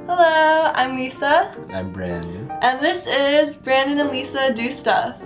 Hello, I'm Lisa. I'm Brandon. And this is Brandon and Lisa Do Stuff.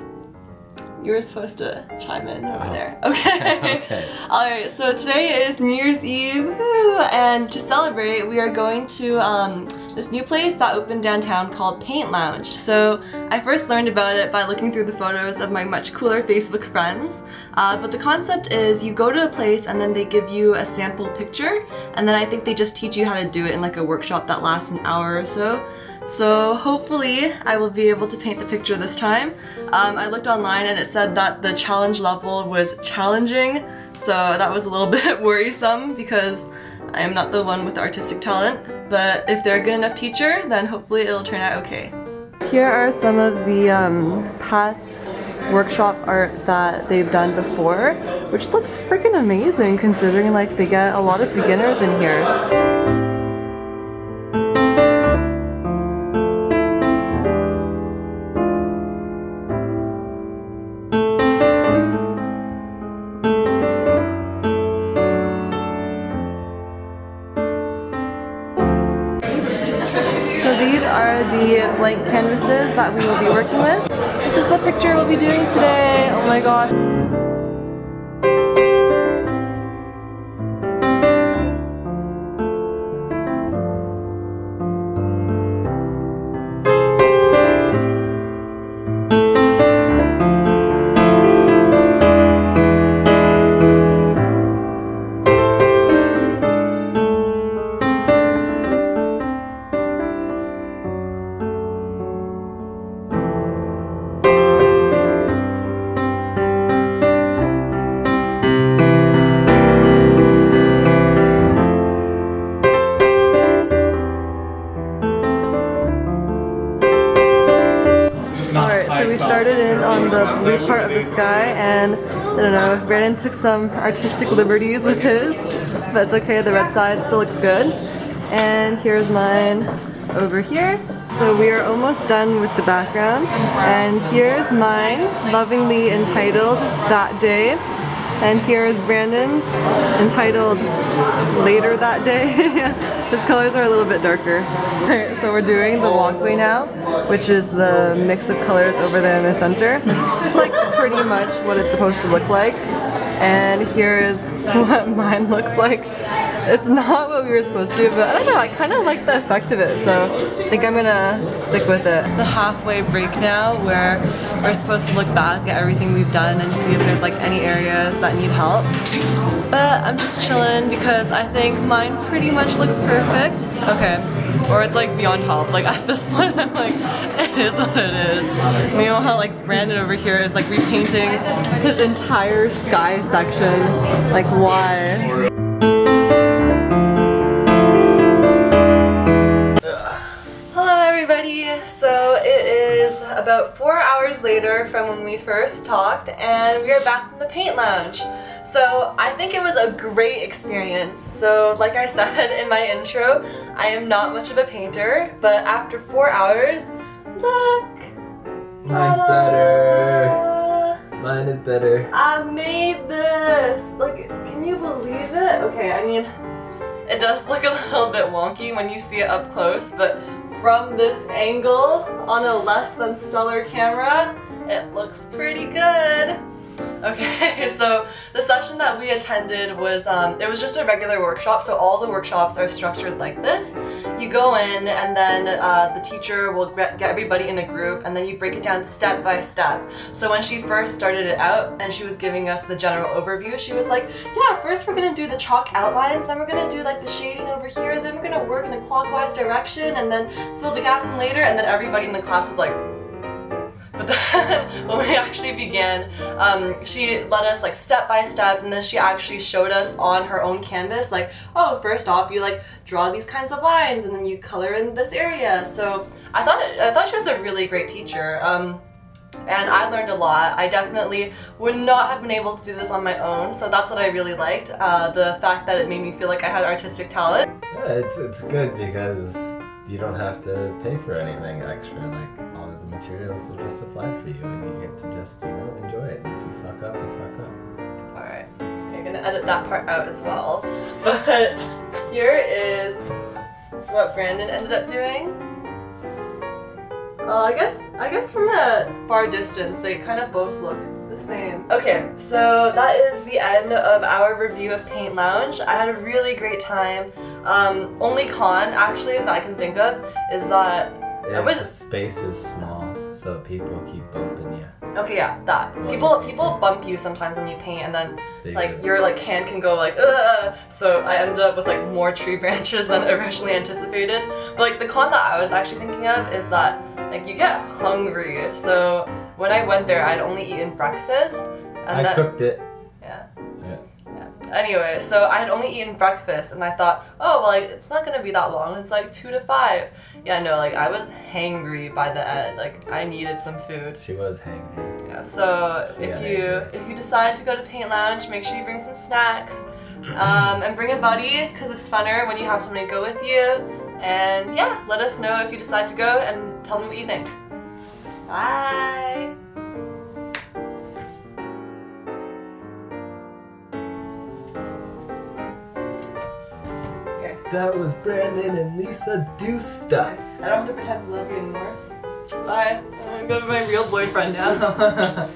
You were supposed to chime in over there. Okay. Okay. Alright, so today is New Year's Eve, woo! And to celebrate, we are going to this new place that opened downtown called Paint Lounge. So I first learned about it by looking through the photos of my much cooler Facebook friends. But the concept is you go to a place and then they give you a sample picture, and then I think they just teach you how to do it in like a workshop that lasts an hour or so. So hopefully I will be able to paint the picture this time. I looked online and it said that the challenge level was challenging, so that was a little bit worrisome because I am not the one with the artistic talent, but if they're a good enough teacher, then hopefully it'll turn out okay. Here are some of the past workshop art that they've done before, which looks freaking amazing considering like they get a lot of beginners in here. So these are the blank canvases that we will be working with. This is the picture we'll be doing today. Oh my gosh. So we started in on the blue part of the sky, and I don't know, Brandon took some artistic liberties with his, but it's okay, the red side still looks good. And here's mine over here. So we are almost done with the background, and here's mine, lovingly entitled That Day. And here's Brandon's, entitled Later That Day. His colors are a little bit darker. Alright, so we're doing the walkway now, which is the mix of colors over there in the center. It's like pretty much what it's supposed to look like. And here's what mine looks like. It's not what we were supposed to, but I don't know, I kind of like the effect of it, so I think I'm gonna stick with it. The halfway break now, where we're supposed to look back at everything we've done and see if there's like any areas that need help. But I'm just chilling because I think mine pretty much looks perfect. Okay, or it's like beyond help. Like at this point I'm like, it is what it is. You know how like Brandon over here is like repainting his entire sky section. Like why? So it is about 4 hours later from when we first talked, and we are back in the Paint Lounge. So I think it was a great experience. So like I said in my intro, I am not much of a painter, but after 4 hours, look! Mine's better. Mine is better. I made this! Like, can you believe it? Okay, I mean, it does look a little bit wonky when you see it up close, but from this angle on a less than stellar camera, it looks pretty good. Okay, so the session that we attended was, it was just a regular workshop, so all the workshops are structured like this. You go in and then the teacher will get everybody in a group, and then you break it down step by step. So when she first started it out and she was giving us the general overview, she was like, yeah, first we're gonna do the chalk outlines, then we're gonna do like the shading over here, then we're gonna work in a clockwise direction and then fill the gaps in later, and then everybody in the class was like, but then when we actually began, she led us like step by step, and then she actually showed us on her own canvas like, oh, first off you like draw these kinds of lines and then you color in this area. So I thought she was a really great teacher. And I learned a lot. I definitely would not have been able to do this on my own, so that's what I really liked. The fact that it made me feel like I had artistic talent. Yeah, it's good because you don't have to pay for anything extra. Like all of the materials are just supplied for you, and you get to just, you know, enjoy it. And if you fuck up, you fuck up. Alright, okay, I'm gonna edit that part out as well. But here is what Brandon ended up doing. I guess from a far distance, they kind of both look the same. Okay, so that is the end of our review of Paint Lounge. I had a really great time. Only con, actually, that I can think of is that the space is small, so people keep bumping you. Okay, yeah, that. People bump you sometimes when you paint, and then like Because- your like hand can go like ugh. So I ended up with like more tree branches than originally anticipated. But like the con that I was actually thinking of is that like you get hungry. So when I went there, I'd only eaten breakfast, and I cooked it. Yeah. Yeah. Anyway, so I had only eaten breakfast, and I thought, oh, well, like, it's not gonna be that long. It's like 2 to 5. Yeah, no, like, I was hangry by the end. Like, I needed some food. She was hangry. Yeah, so She got if you decide to go to Paint Lounge, make sure you bring some snacks, and bring a buddy, because it's funner when you have somebody to go with you. And yeah, let us know if you decide to go, and tell me what you think. Bye! That was Brandon and Lisa do stuff. I don't have to pretend to love you anymore. Bye. I'm gonna go with my real boyfriend now.